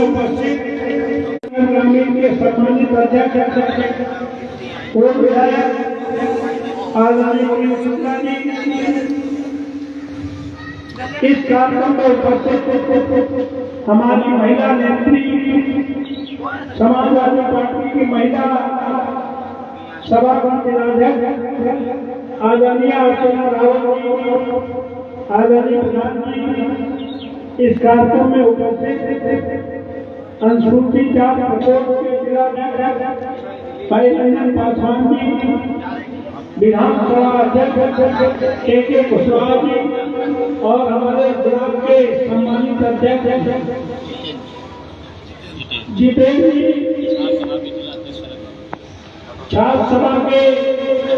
उपस्थित ग्रामीण के सम्मानित अध्यक्ष पूर्व विधायक आदरणीय मुनीम शुक्ला जी, इस कार्यक्रम में उपस्थित हमारी महिला नेत्री समाजवादी पार्टी की महिला सभागृह जिलाध्यक्ष आदरणीय अर्चना रावत जी, आदरणीय प्रधान जी, इस कार्यक्रम में उपस्थित अनुसूचित जाति प्रकोष्ठ के जिलाध्यक्ष भाई रंजन पासवान जी, विधानसभा अध्यक्ष के कुशवाहा जी और हमारे ब्लॉक के सम्मानित अध्यक्ष जितेंद्र जी, छात्र सभा के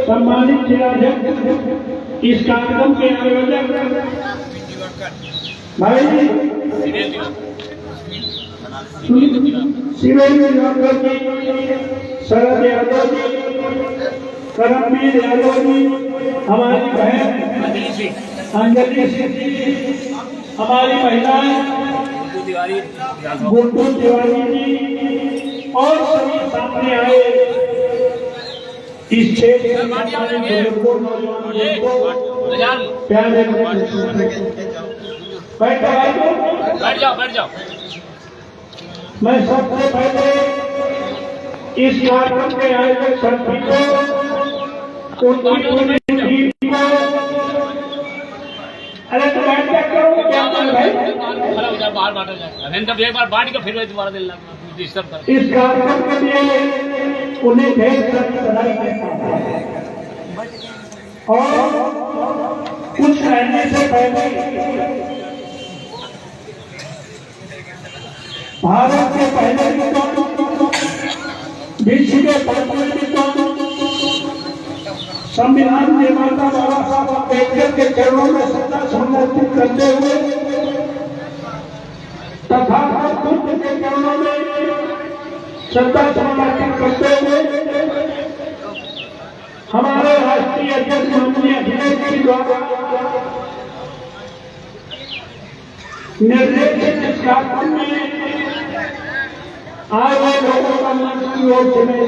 सम्मानित जिलाध्यक्ष, इस कार्यक्रम के आयोजक भाई शिवेंद्र यादव जी, शरद यादव जी, करमवीर यादव जी, हमारी बहन अंजलि सिंह जी, हमारी महिलाएं गुड्डू तिवारी जी और सभी सामने आए इस क्षेत्र प्यारे बैठ जाओ। मैं सबसे पहले इस कार्यक्रम के आयोजक सभी को उनकी टीम को अरे तो बैठ करो क्या भाई बाहर बांटा जाए एक बार बांट के फिर दोबारा दिल डिस्टर्ब कर। इस कार्यक्रम के लिए उन्हें ढेर सारी बधाई देता है और कुछ कहने से पहले भारत के पहले विश्व के पहले संविधान निर्माता बाबा साहब अम्बेडकर के चरणों में सत्ता समर्पित करते हुए तथा बुद्ध के चरणों में सत्ता समर्पित करते हुए हमारे राष्ट्रीय अध्यक्ष माननीय अखिलेश जी द्वारा निर्देशित इस कार्यक्रम में आए हुए लोगों का मंच की ओर से मैं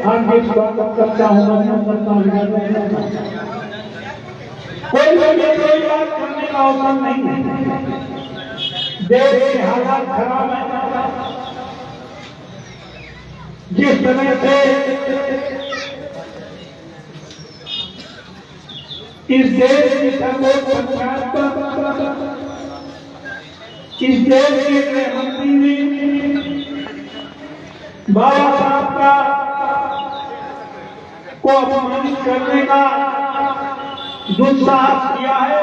हार्दिक स्वागत करता हूँ। कोई बात करने का अवसर नहीं है, देश के हालात खराब है, जिस तरह से इस देश की सर्वोच्च पंचायत इस देश के गृहमंत्री ने बाबा साहब का को अपमानित करने का दुस्साहस किया है,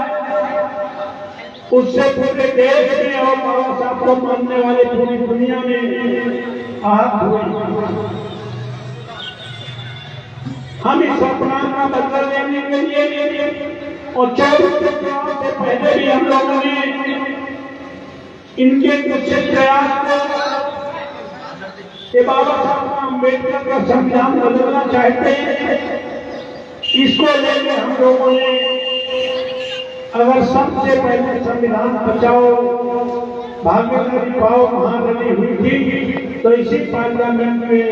उससे पूरे देश में और बाबा साहब को मानने वाले पूरी दुनिया में आहत हुए। हम इस अपमान का बदला लेने के लिए और 24 चुनाव से पहले भी हम लोगों ने इनके कुछ प्रयास को कि बाबा साहब अम्बेडकर का संविधान बदलना चाहते हैं, इसको लेकर हम लोगों ने अगर सबसे पहले संविधान बचाओ भाग्यनगरी पाओ महारैली हुई थी, तो इसी पार्लियामेंट में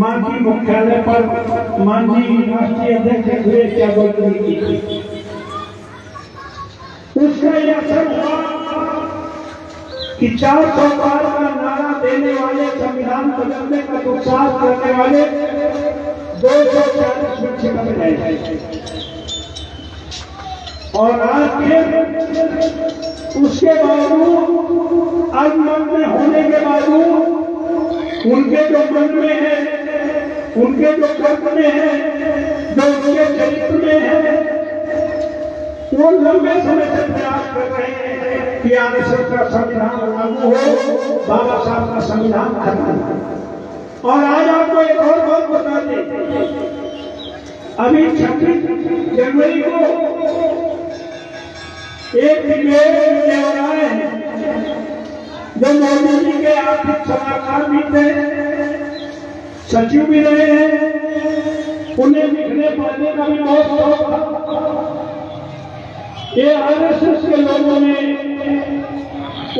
मांझी मुख्यालय पर मांझी राष्ट्रीय अध्यक्ष अखिलेश यादव जी की उसका यह असर हुआ कि 400 पार का नारा देने वाले, संविधान बदलने का दुस्साहस करने वाले 240 सुरक्षित रहे और आज के उसके बावजूद अनमन होने के बावजूद उनके जो मन में है, उनके जो कर्म में है, जो उनके चरित्र में है, वो लंबे समय से प्रयास कर रहे हैं कि आरएसएस का संविधान लागू हो, बाबा साहब का संविधान खत्म हो। और आज आपको एक और बात बता दें, अभी 26 जनवरी को एक विधेयक मिलने वाला है जो मोदी जी के आर्थिक सलाहकार भी थे, सचिव भी रहे हैं, उन्हें लिखने पढ़ने का भी बहुत शौक था। ये आरएसएस के लोगों ने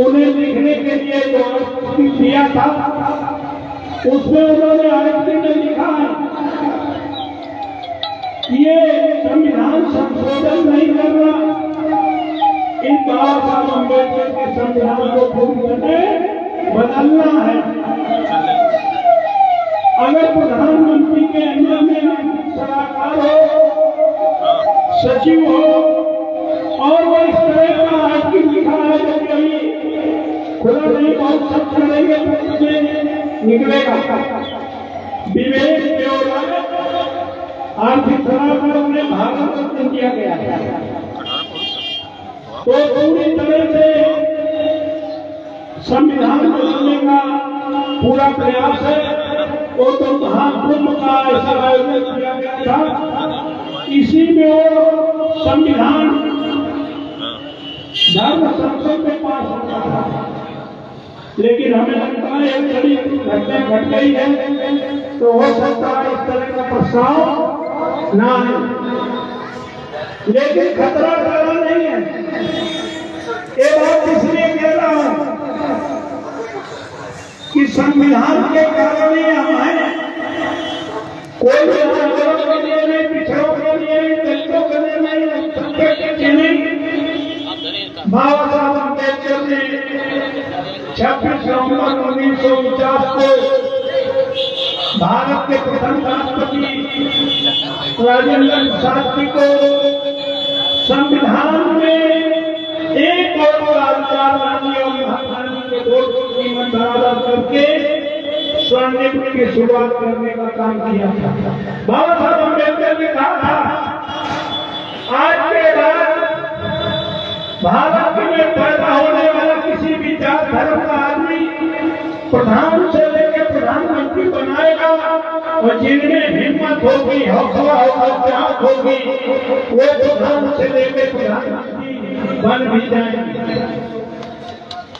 उन्हें लिखने के लिए जो किया था उसमें उन्होंने आर्टिकल में लिखा है कि ये संविधान संशोधन नहीं करना, इन बाबा साहब अम्बेडकर के संविधान को पूरी तरह बदलना है। अगर प्रधानमंत्री के अंदर में सलाहकार हो, सचिव हो और वो इस तरह का आर्टिकल लिखा है जो कभी खुला नहीं बहुत सब करेंगे तो मुझे निकलेगा। विवेक ब्यौरा आर्थिक सलाहकार उन्हें भारत रत्न दिया गया है। तो पूरी तरह से संविधान बदलने का पूरा प्रयास है। वो तो महाकुंभ का ऐसा आयोजन किया गया था, इसी में वो संविधान धर्म संसद में पास होता था। लेकिन हमें लगता है एक बड़ी घटना घट गई है तो हो सकता है इस तरह का प्रस्ताव ना है। लेकिन खतरा डरा नहीं है। ये बात इसलिए कह रहा हूं कि संविधान के कारण ही हम हैं। कोई भी आंदोलन के लिए नहीं, पिछड़ों के लिए नहीं, दलितों के लिए नहीं, सबके लिए नहीं। बाबा साहब अम्बेडकर ने 26 नवंबर 1949 को भारत के प्रथम राष्ट्रपति राजेंद्र शास्त्री को संविधान में एक और अधिकार लाने और महात्मा गांधी के वोट की कीमत बराबर करके स्वर्णिम की शुरुआत करने का काम किया था। बाबा साहब अम्बेडकर ने कहा था आज के बाद भारत में पैदा होने वाला किसी भी जात धर्म का आदमी प्रधान से लेकर प्रधानमंत्री बनाएगा और जिनमें हिम्मत होगी, हौसला होगा, त्याग होगी, वो प्रधान से लेकर प्रधानमंत्री बन भी जाएंगे।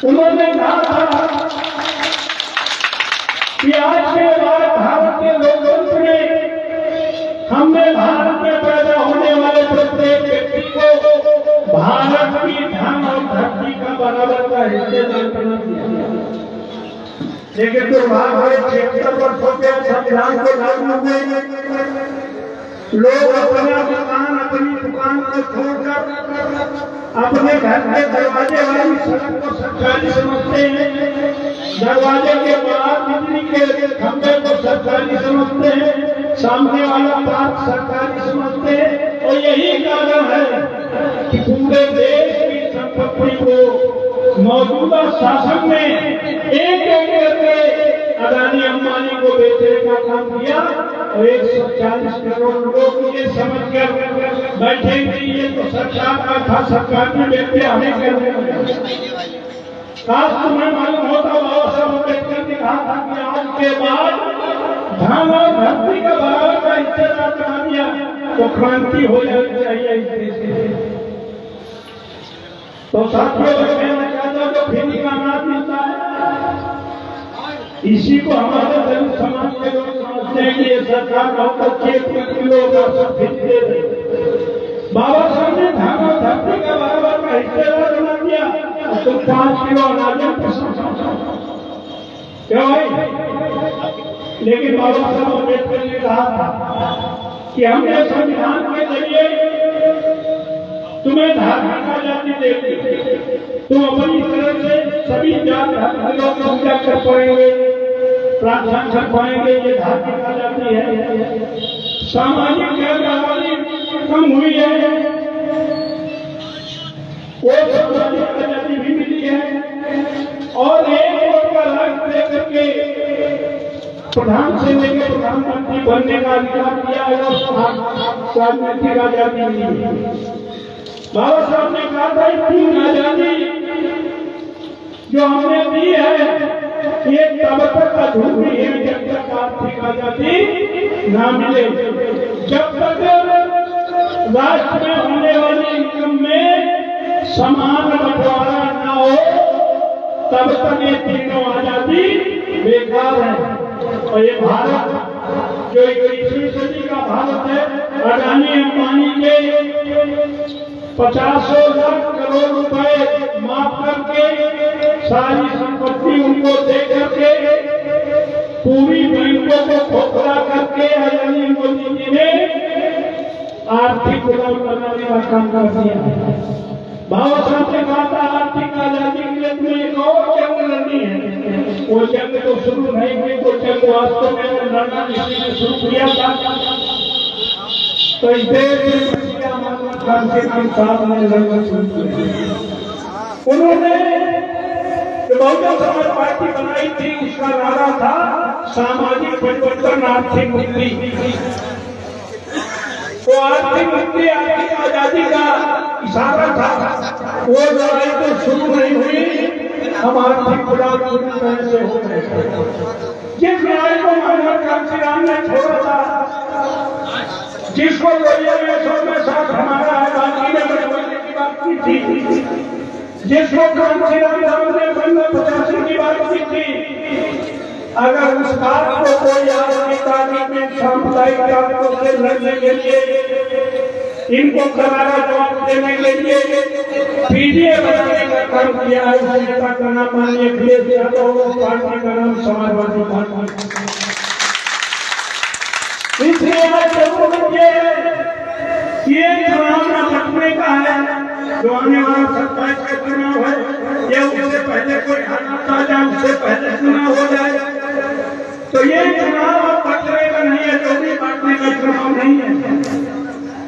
उन्होंने कहा था कि आज के बाद भारत के लोकतंत्र में हमने भारत में पैदा होने वाले प्रत्येक व्यक्ति को भारत की धन और धरती का बराबर का हिस्सेदार बना दिया। लेकिन दुर्भाग्य है 76 वर्षों के संविधान को लागू हुए लोग अपना मकान, अपनी दुकान को छोड़कर अपने घर के दरवाजे वाली सड़क को सरकारी समझते हैं, दरवाजे के बाहर बिजली के खंभे को सरकारी समझते हैं, सामने वाला पार्क सरकारी समझते हैं। और यही कारण है कि पूरे देश की संपत्ति को मौजूदा शासन में एक एक करके अदानी अंबानी को बेचने का काम किया और 140 करोड़ लोग ये समझकर बैठे कि ये तो सरकार का था, सरकार ने बेचे हमें करने काश तुम्हें मालूम होता बाबा साहब अम्बेडकर ने कहा था कि आज के बाद धन और धरती का बराबर का हिस्सेदार बना दिया तो क्रांति हो जानी चाहिए इस देश में। तो साथियों कहना चाहता हूं तो फिर का अनाज मिलता है, इसी को हमारे दलित समाज के लोग समझते हैं कि ये सरकार बहुत अच्छे किलो का सब दे रही। बाबा साहब ने धन और धरती का बराबर का हिस्सेदार बना दिया तो 5 किलो अनाज क्या भाई। लेकिन बाबा साहब अम्बेडकर ने कहा था कि हमने संविधान के जरिए तुम्हें धार्मिक आजादी देगी, तुम अपनी तरफ से सभी जात धर्म लोग पूजा कर पाएंगे, प्रार्थना कर पाएंगे, ये धार्मिक आजादी है। सामाजिक आजादी कम हुई है, वो सामाजिक आजादी भी मिली है और एक वोट का लाभ लेकर के प्रधान से लेकर प्रधानमंत्री बनने का अधिकार दिया है और राजनीतिक आजादी मिली है। बाबा साहब ने कहा था 3 आजादी जो हमने दी है ये तब तक अधूरी है जब तक आर्थिक आजादी ना मिले। जब तक राष्ट्र में होने वाले इनकम में समान बंटवारा न हो तब तक ये तीनों आजादी बेकार है। और ये भारत जो 21वीं सदी का भारत है, अडानी अंबानी के 50 लाख करोड़ रुपए माफ करके सारी संपत्ति उनको दे करके पूरी बैंकों को खोखला करके आदरणीय मोदी जी ने आर्थिक गुलाम बनाने का काम कर दिया। बाबा साहब ने कहा था आर्थिक आजादी के लिए तुम्हें एक और जंग लड़नी है। वो जंग तो शुरू नहीं हुई, वो जंग वास्तव में लड़ना किसी ने शुरू किया था। तो इस देश में कांसी साहब ने लड़ना शुरू किया। उन्होंने बहुजन समाज पार्टी बनाई थी, उसका नारा था सामाजिक परिवर्तन आर्थिक मुक्ति। तो आर्थिक मुक्ति आर्थिक आजादी का इशारा था। वो लड़ाई तो शुरू नहीं हुई, हम आर्थिक खुलासा पूरी तरह से हो गए। जिस लड़ाई को महात्मा कांशीराम ने छोड़ा था, जिसको लोहिया में साथ हमारा है बाकी में बनवाने की बात की थी, जिसको कांशीराम साहब ने 85 की बात की थी, अगर उस बात को कोई आज की तारीख में सामुदायिक ताकतों से लड़ने के लिए, इनको करारा जवाब देने के लिए पीडीए बनाने का काम किया है, उस नेता का नाम माननीय अखिलेश यादव, पार्टी का नाम समाजवादी पार्टी। इसलिए आज जरूरत ये चुनाव न बचने का है। जो आने वाला 27 का चुनाव है, ये उससे पहले कोई हालात आ जाए, उससे पहले चुनाव हो जाए। तो ये चुनाव बचने का नहीं है, चौधरी बांटने का चुनाव नहीं है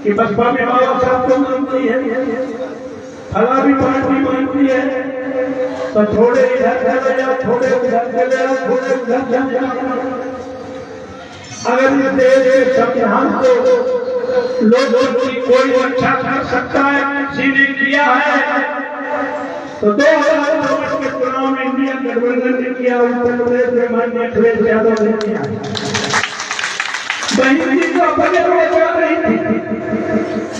कि बसपा में बाबा साहब को मानती है, फला भी पार्टी मानती है, तो थोड़े इधर चले जाओ, थोड़े उधर चले जाओ, थोड़े उधर चले जाओ। अगर इस देश के संविधान को लोगों की कोई रक्षा कर सकता है, किसी ने किया है, तो 2014 के चुनाव में इंडिया गठबंधन ने किया, उत्तर प्रदेश में माननीय अखिलेश यादव ने किया। बहन को अपने को बचा रही थी,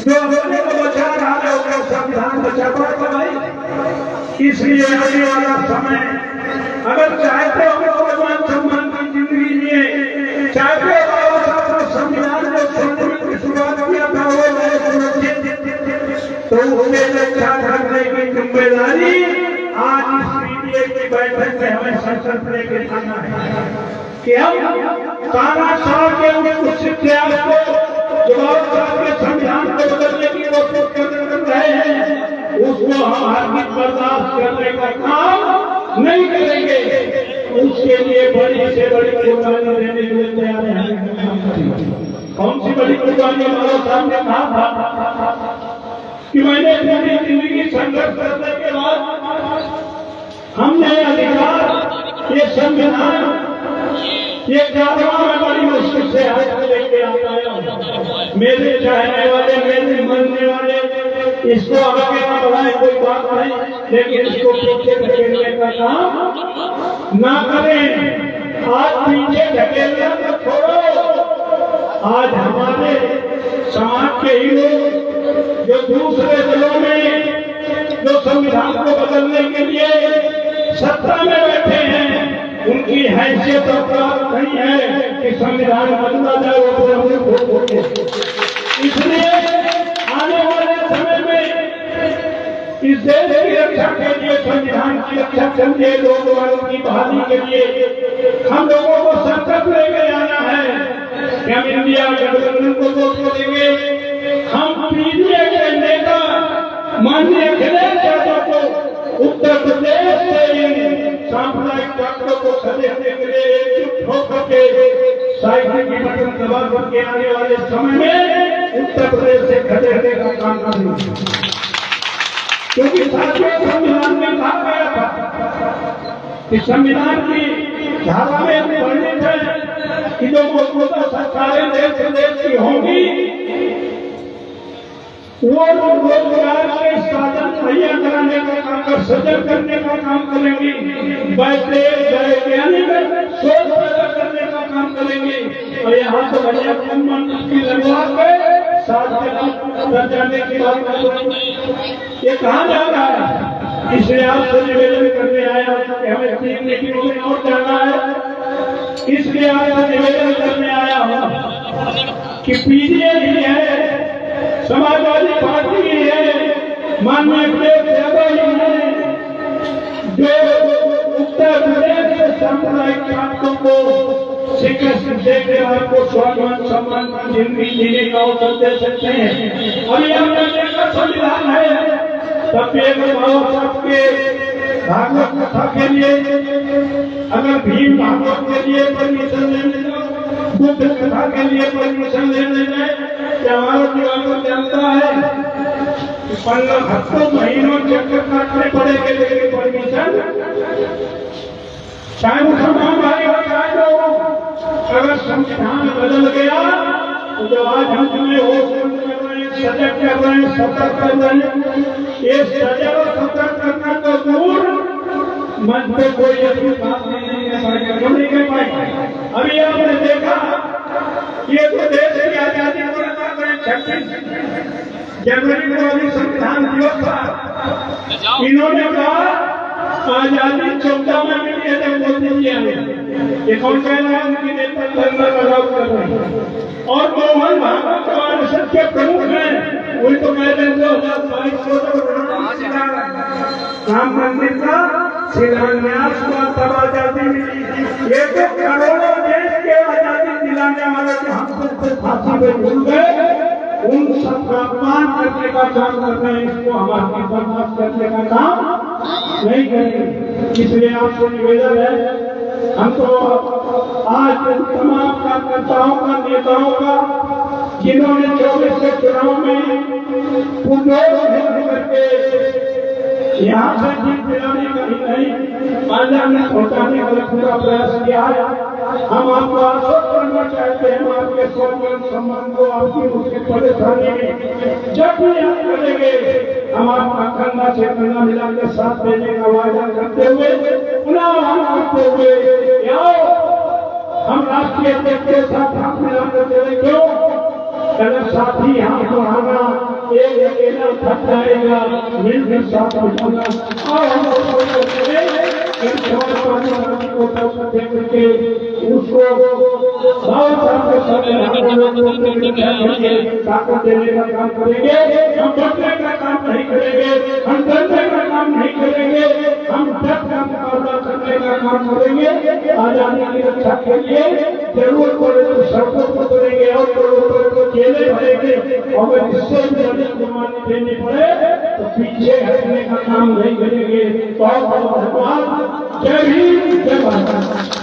जो अपने को बचा रहा है उसका संविधान बचा पाएगा भाई। इसलिए आने वाला समय अगर चाहते हो भगवान सम्मान की जिंदगी में, चाहते हो बाबा साहब का संविधान जो की शुरुआत किया था वो नए सुरक्षित, तो उसे रक्षा करने की जिम्मेदारी आज इस पीडीए की बैठक में हमें संकल्प लेकर आना है कि हम तानाशाह के उस इतिहास को, जो बाबा साहब के संविधान को बदलने की कोशिश कर रहे हैं, उसको हम हार्दिक बर्दाश्त करने का काम नहीं करेंगे। उसके लिए बड़ी से बड़ी कुर्बानी देने के लिए तैयार हैं। कौन सी बड़ी कुर्बानी? हमारे सामने कहा था कि मैंने पूरी जिंदगी संघर्ष करने के बाद हमने अधिकार, ये संविधान, ये कारवा में बड़ी मुश्किल से हाथ लेके आया। मेरे चाहने वाले, मेरे मानने वाले इसको आगे न बढ़ाए कोई बात नहीं, लेकिन इसको पीछे धकेलने का काम ना करें। आज पीछे धकेलना तो छोड़ो, आज हमारे समाज के ही लोग जो दूसरे दलों में जो संविधान को बदलने के लिए सत्ता में बैठे हैं, उनकी हैसियत और प्राप्त नहीं है कि संविधान बदला जाए, वो इसलिए आने वाले समय में इस देश की रक्षा के लिए, संविधान की रक्षा के लिए, लोकवाद की बहाली के लिए हम लोगों को संकल्प लेके आना है कि हम इंडिया गठबंधन को वोट देंगे। हम पीडीए के नेता माननीय अखिलेश यादव को उत्तर प्रदेश से सांप्रदायिक ताकतों को खदेड़ने के लिए एकजुट होकर के साहित्य की बटन दबा करके आने वाले समय में उत्तर प्रदेश से खदेड़ने का काम करेंगे। क्योंकि साथियों, संविधान में कहा गया था कि संविधान की धारा में वर्णित है कि जो मौजूदा सरकारें देश की होंगी वो रोजगार के साधन मुहैया कराने का काम कर, सजग करने का काम करेंगी, वैज्ञानिक शोध पैदा करने का काम करेंगे। और यहाँ से भैया की लगभग में 7 जाने की बात कर, ये कहाँ जा रहा है? इसलिए आपसे निवेदन करने आया कि हमें 3 मीटिंगों में और जाना है। इसलिए आपसे निवेदन करने आया हूँ कि पीडीए भी है, समाजवादी पार्टी भी है, माननीय अखिलेश यादव जी ने जो उत्तर प्रदेश के सांप्रदायिक बातों को श्री कृष्ण देकर आपको स्वाभिमान सम्मान जिंदगी जीने का अवसर दे सकते हैं। अभी हमने देखा संविधान है, तब भी सबके भागवत कथा के लिए अगर भीम भागवत के लिए परमिशन लेने जाओ, बुद्ध कथा के लिए परमिशन लेने जाए, हमारा दीवार जानता है 15 महीनों चक्कर काटने पड़ेंगे, लेकिन परमिशन चाहे मुसलमान भाई हो चाहे लोग, अगर संविधान बदल गया तो जो आज हम तुम्हें होश कर रहे हैं, सजग कर रहे हैं, सतर्क कर रहे हैं, ये सजग और सतर्क करना तो दूर, मन पे कोई ऐसी बात नहीं कर पाएगी। अभी आपने देखा ये तो देश की आजादी को 26 जनवरी को अभी संविधान दिवस था, इन्होंने कहा आजादी 14 में मिली है जब मोदी जी आए, ये कौन कह रहा है? उनकी नेता अंदर बदलाव कर रहे हैं। और मोहन भागवत परिषद के प्रमुख हैं, वही तो कह रहे हैं 2022 को राम मंदिर का शिलान्यास हुआ, तब आजादी मिली। ये तो करोड़ों देश के आजादी दिलाने वाले जो हमसे फांसी पे झूल गए, उन सबका अपमान करने का काम कर रहे हैं, इसको हमारी बर्दाश्त करने का काम नहीं करेंगे। इसलिए आपसे निवेदन है, हम तो आज तमाम कार्यकर्ताओं का, नेताओं का, जिन्होंने 24 के चुनाव में पुनर्विचार करके यहाँ से जीत दिलाने का ही नहीं, बाजार में पहुँचाने का पूरा प्रयास किया है। हम आपको आश्वस्त करना चाहते हैं, हम आपके सम्मान सम्मान को, आपकी उसकी परेशानी में जब भी आप करेंगे, हम आपका कंधा से कंधा मिलाकर साथ देने का वादा करते हुए, पुनः आह्वान करते हुए, हम राष्ट्रीय अध्यक्ष के साथ हाथ मिलाकर चले। क्यों? अगर साथी हाथ बढ़ाना, एक अकेला थक जाएगा, मिलकर साथ बढ़ाना, और हम उसको ताकत देने का काम करेंगे। हम बचने का काम नहीं करेंगे, हम डरने का काम नहीं करेंगे, हम डर का मुकाबला करने का काम करेंगे। आजादी की रक्षा के लिए जरूरत पड़े तो सड़कों को करेंगे और जरूरत को जेलें भरेंगे, और इससे भी अधिक जुर्माने देने पड़े तो पीछे हटने का काम नहीं करेंगे। बहुत बहुत धन्यवाद। जय भीम, जय भारत।